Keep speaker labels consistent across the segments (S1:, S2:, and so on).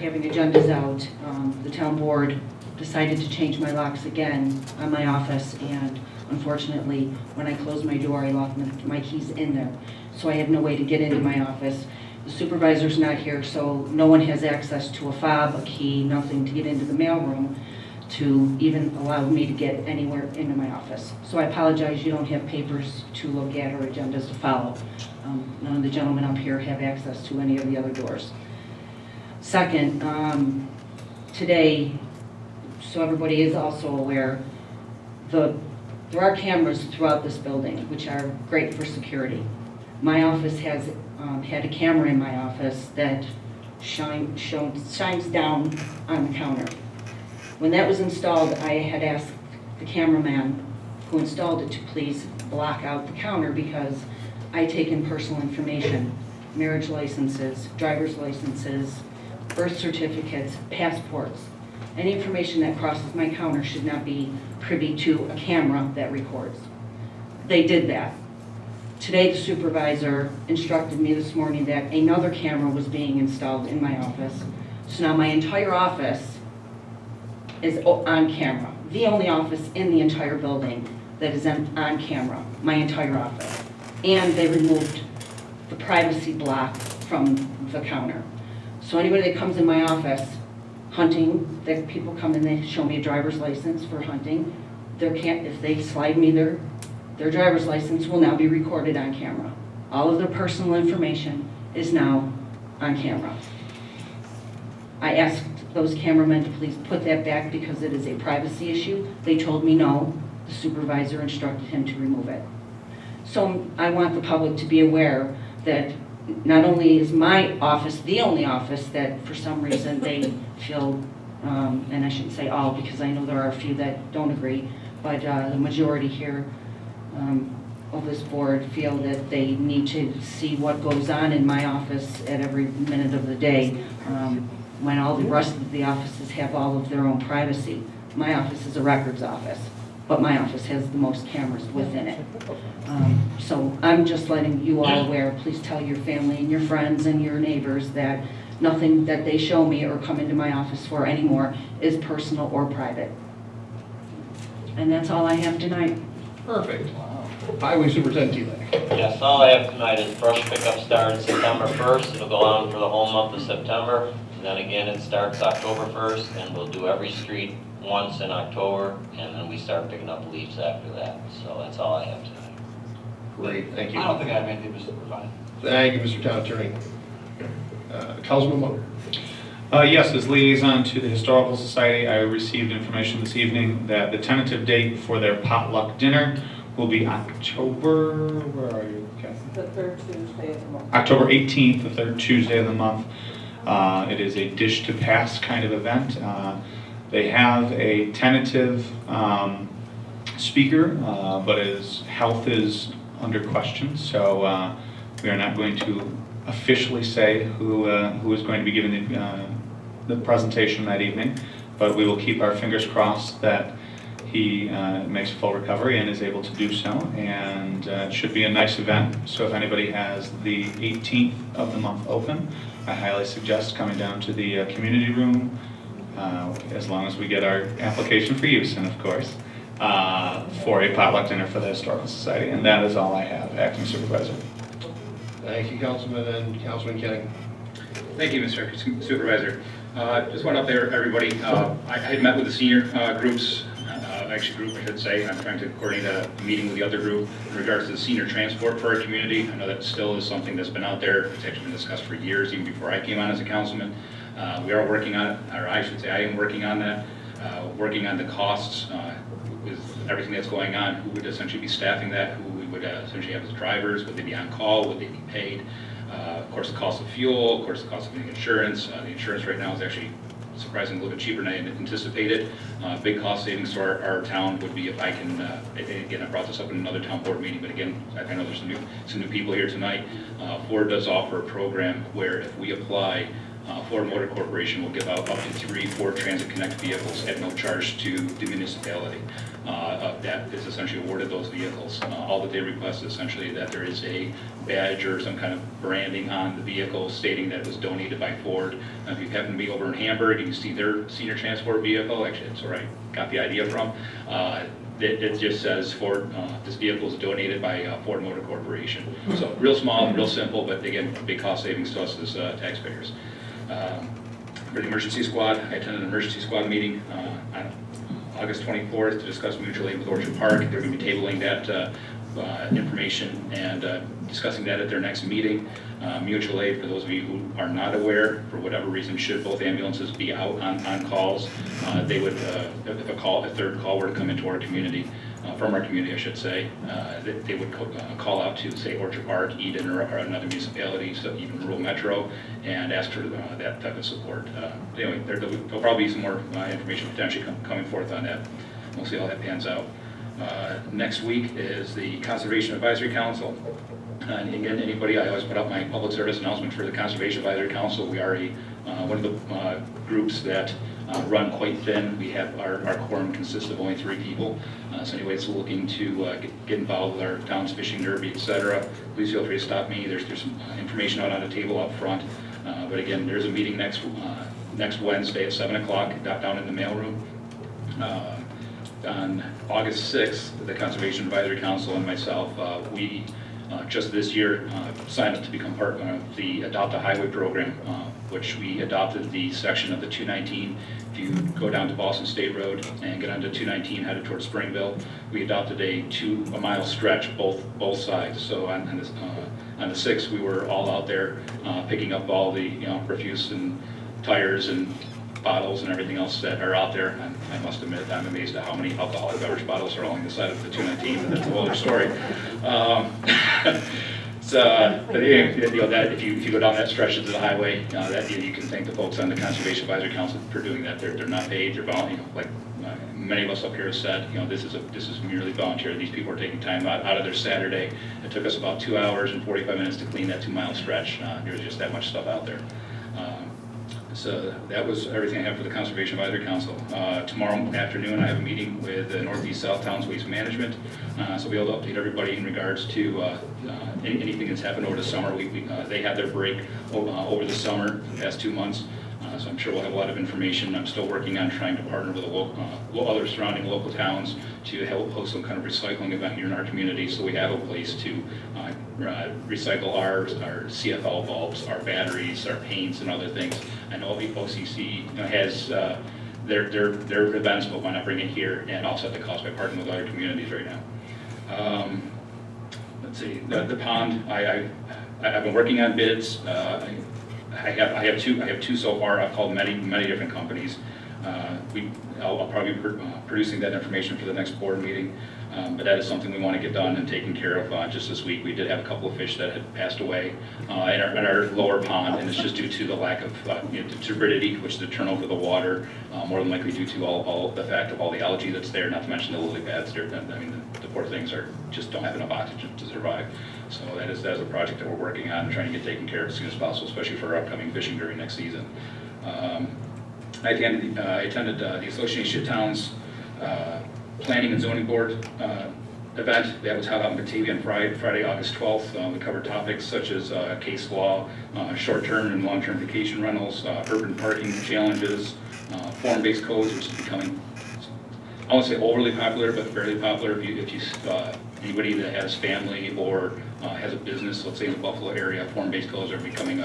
S1: Having agendas out, the town board decided to change my locks again on my office, and unfortunately, when I closed my door, I locked my keys in there. So I have no way to get into my office. The supervisor's not here, so no one has access to a fob, a key, nothing to get into the mailroom to even allow me to get anywhere into my office. So I apologize, you don't have papers to look at or agendas to follow. None of the gentlemen up here have access to any of the other doors. Second, today, so everybody is also aware, there are cameras throughout this building, which are great for security. My office has had a camera in my office that shines down on the counter. When that was installed, I had asked the cameraman who installed it to please block out the counter because I take in personal information, marriage licenses, driver's licenses, birth certificates, passports. Any information that crosses my counter should not be privy to a camera that records. They did that. Today, the supervisor instructed me this morning that another camera was being installed in my office. So now my entire office is on camera. The only office in the entire building that is on camera, my entire office. And they removed the privacy block from the counter. So anybody that comes in my office hunting, that people come in, they show me a driver's license for hunting, if they slide me their driver's license will now be recorded on camera. All of their personal information is now on camera. I asked those cameramen to please put that back because it is a privacy issue. They told me no. The supervisor instructed him to remove it. So I want the public to be aware that not only is my office the only office that for some reason they feel, and I shouldn't say all because I know there are a few that don't agree, but the majority here of this board feel that they need to see what goes on in my office at every minute of the day when all the rest of the offices have all of their own privacy. My office is a records office, but my office has the most cameras within it. So I'm just letting you all aware, please tell your family and your friends and your neighbors that nothing that they show me or come into my office for anymore is personal or private. And that's all I have tonight.
S2: Perfect. Highway Superintendent Telek.
S3: Yes, all I have tonight is brush pickup starts September 1st. It'll go on for the whole month of September. And then again, it starts October 1st, and we'll do every street once in October, and then we start picking up leaves after that. So that's all I have tonight.
S2: Great, thank you.
S4: I don't think I have anything, Mr. Provine.
S2: Thank you, Mr. Town Attorney. Councilman Moore.
S5: Yes, as liaison to the Historical Society, I received information this evening that the tentative date for their potluck dinner will be October, where are you, Kathy?
S6: The third Tuesday of the month.
S5: October 18th, the third Tuesday of the month. It is a dish to pass kind of event. They have a tentative speaker, but his health is under question, so we are not going to officially say who is going to be giving the presentation that evening, but we will keep our fingers crossed that he makes a full recovery and is able to do so, and it should be a nice event. So if anybody has the 18th of the month open, I highly suggest coming down to the community room, as long as we get our application for use, and of course, for a potluck dinner for the Historical Society. And that is all I have, Acting Supervisor.
S2: Thank you, Councilman, and Councilman Kenning.
S4: Thank you, Mr. Supervisor. Just went up there, everybody. I had met with the senior groups, group, I should say. I'm trying to coordinate a meeting with the other group in regards to the senior transport for our community. I know that still is something that's been out there. It's actually been discussed for years, even before I came on as a councilman. We are working on it, or I should say I am working on that, working on the costs with everything that's going on, who would essentially be staffing that, who we would essentially have as drivers, would they be on call, would they be paid, of course the cost of fuel, of course the cost of the insurance. The insurance right now is actually surprisingly a little bit cheaper than I had anticipated. Big cost savings to our town would be if I can, again, I brought this up in another town board meeting, but again, I know there's some new people here tonight. Ford does offer a program where if we apply Ford Motor Corporation will give out up to 3 Ford Transit Connect vehicles at no charge to the municipality. That is essentially awarded those vehicles. All that they request is essentially that there is a badge or some kind of branding on the vehicle stating that it was donated by Ford. If you happen to be over in Hamburg and you see their senior transport vehicle, actually it's where I got the idea from, it just says Ford, this vehicle is donated by Ford Motor Corporation. So real small, real simple, but again, big cost savings to us as taxpayers. For the emergency squad, I attended an emergency squad meeting on August 24th to discuss mutual aid with Orchard Park. They're going to be tabling that information and discussing that at their next meeting. Mutual aid, for those of you who are not aware, for whatever reason, should both ambulances be out on calls, they would, if a third call were to come into our community, from our community, I should say, they would call out to, say, Orchard Park, Eden, or another municipality, so even rural metro, and ask for that type of support. Anyway, there'll probably be some more information potentially coming forth on that. We'll see how that pans out. Next week is the Conservation Advisory Council. And again, anybody, I always put out my public service announcement for the Conservation Advisory Council. We are one of the groups that run quite thin. We have our quorum consists of only 3 people. So anybody that's looking to get involved with our town's fishing derby, etc., please feel free to stop me. There's some information out on the table up front. But again, there's a meeting next Wednesday at 7 o'clock down in the mailroom. On August 6th, the Conservation Advisory Council and myself, we just this year signed up to become part of the Adopt a Highway program, which we adopted the section of the 219. If you go down to Boston State Road and get onto 219 headed towards Springville, we adopted a mile stretch both sides. So on the 6th, we were all out there picking up all the refuse and tires and bottles and everything else that are out there. And I must admit, I'm amazed at how many alcoholic beverage bottles are along the side of the 219, but that's a whole other story. But that if you go down that stretch of the highway, that you can thank the folks on the Conservation Advisory Council for doing that. They're not paid. They're volunteer. Like many of us up here have said, this is merely volunteer. These people are taking time out of their Saturday. It took us about 2 hours and 45 minutes to clean that 2-mile stretch. There's just that much stuff out there. So that was everything I have for the Conservation Advisory Council. Tomorrow afternoon, I have a meeting with the Northeast South Towns Waste Management. So we'll be able to update everybody in regards to anything that's happened over the summer. They had their break over the summer, the past 2 months. So I'm sure we'll have a lot of information. I'm still working on trying to partner with other surrounding local towns to help host some kind of recycling event here in our community, so we have a place to recycle our CFL bulbs, our batteries, our paints, and other things. I know OCC has their events, but why not bring it here and offset the cost by partnering with other communities right now. Let's see, the pond. I've been working on bids. I have two so far. I've called many different companies. I'll probably be producing that information for the next board meeting, but that is something we want to get done and taken care of just this week. We did have a couple of fish that had passed away in our lower pond, and it's just due to the lack of turbidity, which is the turnover of the water, more than likely due to all the fact of all the algae that's there, not to mention the lily pads. The poor things just don't have enough oxygen to survive. So that is a project that we're working on and trying to get taken care of as soon as possible, especially for our upcoming fishing during next season. I attended the Association of Towns Planning and Zoning Board event that was held out in Batavia on Friday, August 12th. We covered topics such as case law, short-term and long-term vacation rentals, urban parking challenges, form-based codes, which is becoming, I won't say overly popular, but fairly popular. Anybody that has family or has a business, let's say in the Buffalo area, form-based codes are becoming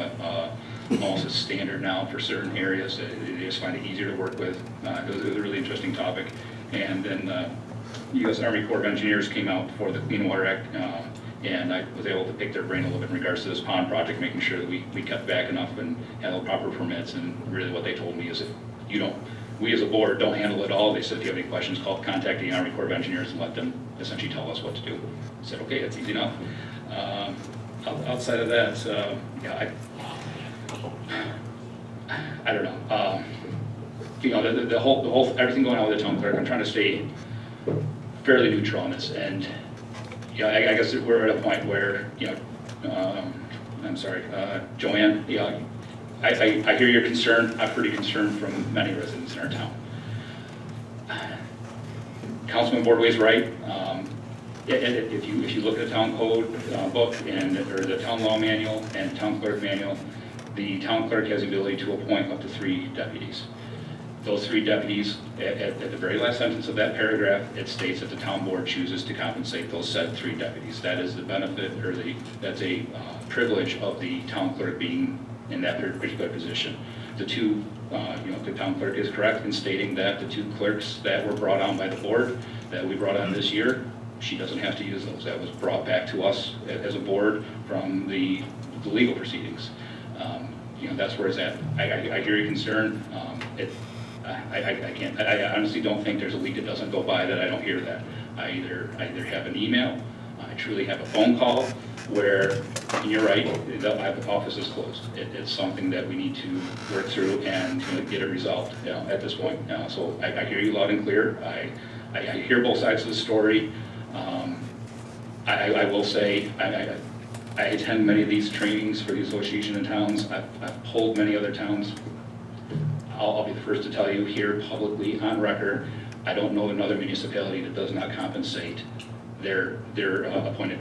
S4: almost a standard now for certain areas. They just find it easier to work with. It was a really interesting topic. And then U.S. Army Corps of Engineers came out for the Clean Water Act, and I was able to pick their brain a little bit in regards to this pond project, making sure that we kept back enough and had all proper permits. And really what they told me is if we as a board don't handle it all, they said if you have any questions, contact the Army Corps of Engineers and let them essentially tell us what to do. I said, okay, that's easy enough. Outside of that, I don't know. The whole everything going on with the town clerk, I'm trying to stay fairly neutral on this, and I guess we're at a point where I'm sorry, Joanne, I hear your concern. I've heard your concern from many residents in our town. Councilman Bordway's right. If you look at the town code book or the town law manual and town clerk manual, the town clerk has the ability to appoint up to 3 deputies. Those 3 deputies, at the very last sentence of that paragraph, it states that the town board chooses to compensate those said 3 deputies. That is the benefit, or that's a privilege of the town clerk being in that particular position. The 2, the town clerk is correct in stating that the 2 clerks that were brought on by the board, that we brought on this year, she doesn't have to use those. That was brought back to us as a board from the legal proceedings. That's where it's at. I hear your concern. I honestly don't think there's a week that doesn't go by that I don't hear that. I either have an email, I truly have a phone call where, and you're right, the office is closed. It's something that we need to work through and get it resolved at this point. So I hear you loud and clear. I hear both sides of the story. I will say, I attend many of these trainings for the Association of Towns. I've polled many other towns. I'll be the first to tell you here publicly on record, I don't know another municipality that does not compensate their appointed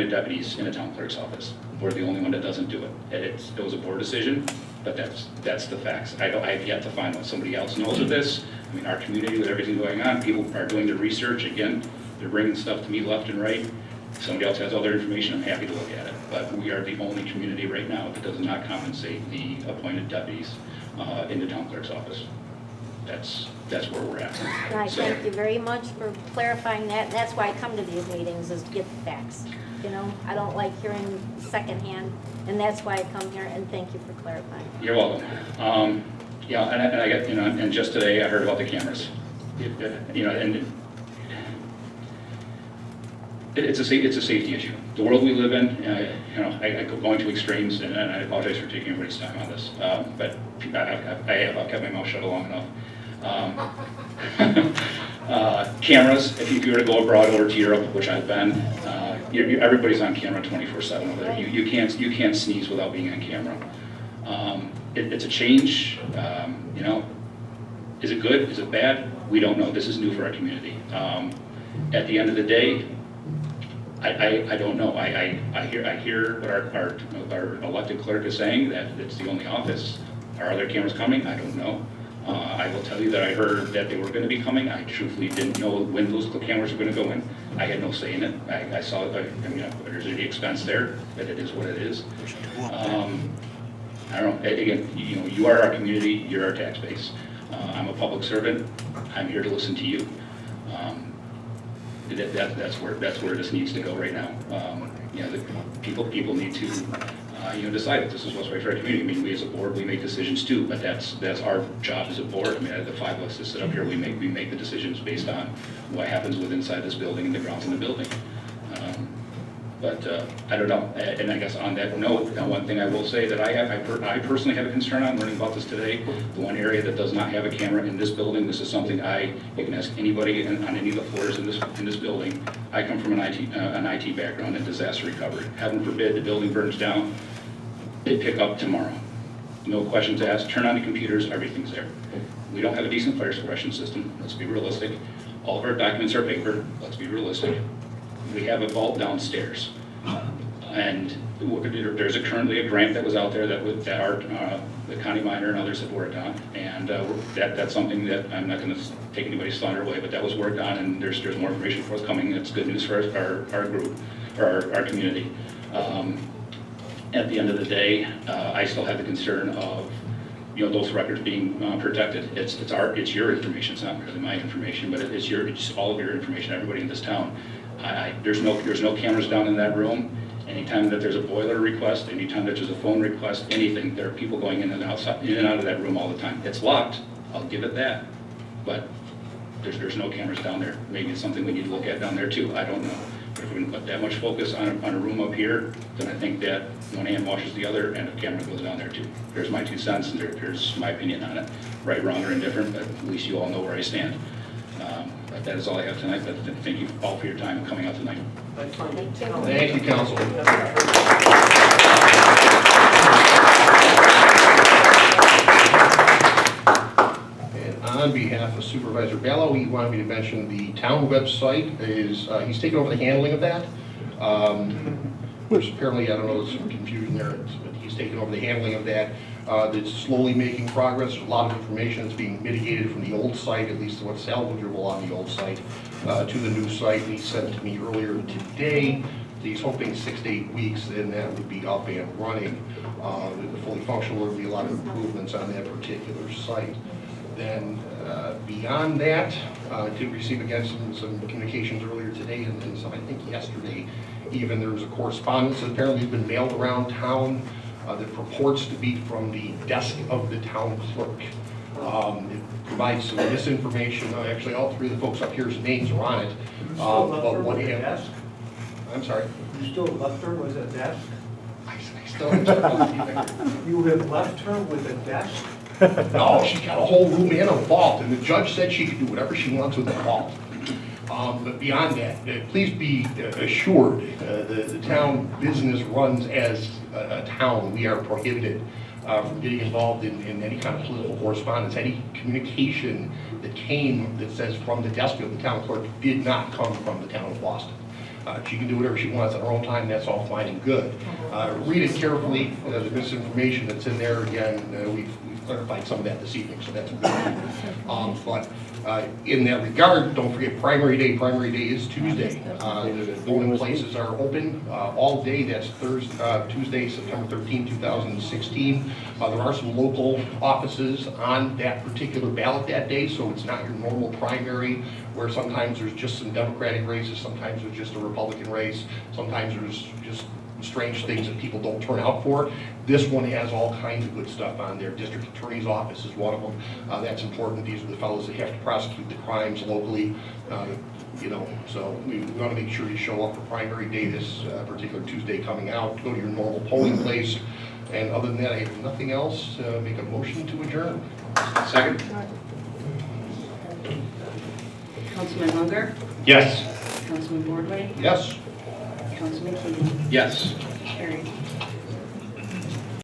S4: deputies in a town clerk's office. We're the only one that doesn't do it. It was a board decision, but that's the facts. I've yet to find out somebody else knows of this. I mean, our community with everything going on, people are doing their research. Again, they're bringing stuff to me left and right. If somebody else has other information, I'm happy to look at it. But we are the only community right now that does not compensate the appointed deputies in the town clerk's office. That's where we're at.
S7: And I thank you very much for clarifying that. That's why I come to these meetings, is to get the facts. I don't like hearing secondhand, and that's why I come here, and thank you for clarifying.
S4: You're welcome. And I got, and just today I heard about the cameras. And it's a safety issue. The world we live in, I go going to extremes, and I apologize for taking everybody's time on this, but I have kept my mouth shut long enough. Cameras, if you were to go abroad over to Europe, which I've been, everybody's on camera 24/7 over there. You can't sneeze without being on camera. It's a change. Is it good? Is it bad? We don't know. This is new for our community. At the end of the day, I don't know. I hear what our elected clerk is saying, that it's the only office. Are other cameras coming? I don't know. I will tell you that I heard that they were going to be coming. I truthfully didn't know when those cameras were going to go in. I had no say in it. I saw it. There's the expense there, but it is what it is. I don't know. Again, you are our community. You're our tax base. I'm a public servant. I'm here to listen to you. That's where this needs to go right now. The people need to decide if this is what's right for our community. I mean, we as a board, we make decisions too, but that's our job as a board. I mean, the 5 of us that sit up here, we make the decisions based on what happens with inside this building and the grounds in the building. But I don't know. And I guess on that note, one thing I will say that I personally have a concern on learning about this today. The one area that does not have a camera in this building, this is something you can ask anybody on any of the floors in this building. I come from an IT background in disaster recovery. Heaven forbid the building burns down, they pick up tomorrow. No questions asked. Turn on the computers, everything's there. We don't have a decent fire suppression system. Let's be realistic. All of our documents are paper. Let's be realistic. We have a vault downstairs, and there's currently a grant that was out there the county minor and others have worked on, and that's something that I'm not going to take anybody's thunder away, but that was worked on, and there's more information forthcoming. That's good news for our group, or our community. At the end of the day, I still have the concern of those records being protected. It's your information. It's not really my information, but it's all of your information. Everybody in this town. There's no cameras down in that room. Anytime that there's a boiler request, anytime that there's a phone request, anything, there are people going in and out of that room all the time. It's locked. I'll give it that, but there's no cameras down there. Maybe it's something we need to look at down there too. I don't know. But if we're going to put that much focus on a room up here, then I think that one hand washes the other, and a camera goes down there too. There's my 2 cents, and there's my opinion on it. Right, wrong, or indifferent, but at least you all know where I stand. But that is all I have tonight. But thank you all for your time coming out tonight.
S7: Thank you.
S2: Thank you, Council. on behalf of Supervisor Ballo. He wanted me to mention the town website is, he's taken over the handling of that. Which apparently, I don't know, there's some confusion there, but he's taken over the handling of that. That's slowly making progress. There's a lot of information that's being mitigated from the old site, at least what's salvageable on the old site, to the new site. And he sent it to me earlier today. He's hoping 6 to 8 weeks, then that would be up and running. Fully functional, there would be a lot of improvements on that particular site. Then beyond that, I did receive again some communications earlier today and some, I think yesterday, even there was a correspondence that apparently has been mailed around town that purports to be from the desk of the town clerk. It provides some misinformation. Actually, all three of the folks up here's names are on it. But what happened? I'm sorry.
S8: You still left her with a desk?
S2: I still have
S8: You have left her with a desk?
S2: No, she's got a whole room and a vault, and the judge said she could do whatever she wants with the vault. But beyond that, please be assured, the town business runs as a town. We are prohibited from getting involved in any kind of political correspondence. Any communication that came that says from the desk of the town clerk did not come from the town of Boston. She can do whatever she wants at her own time, that's all fine and good. Read it carefully, the misinformation that's in there, again, we've clarified some of that this evening, so that's good. But in that regard, don't forget primary day is Tuesday. The voting places are open all day, that's Tuesday, September 13, 2016. There are some local offices on that particular ballot that day, so it's not your normal primary where sometimes there's just some Democratic races, sometimes there's just a Republican race, sometimes there's just strange things that people don't turn out for. This one has all kinds of good stuff on there. District Attorney's Office is one of them. That's important. These are the fellows that have to prosecute the crimes locally. So we want to make sure you show up for primary day this particular Tuesday coming out. Go to your normal polling place. And other than that, I have nothing else. Make a motion to adjourn.
S4: Second?
S1: Councilman Munger,
S5: Yes.
S1: Councilman Bordway,
S2: Yes.
S1: Councilman Keenan,
S4: Yes.
S1: carried.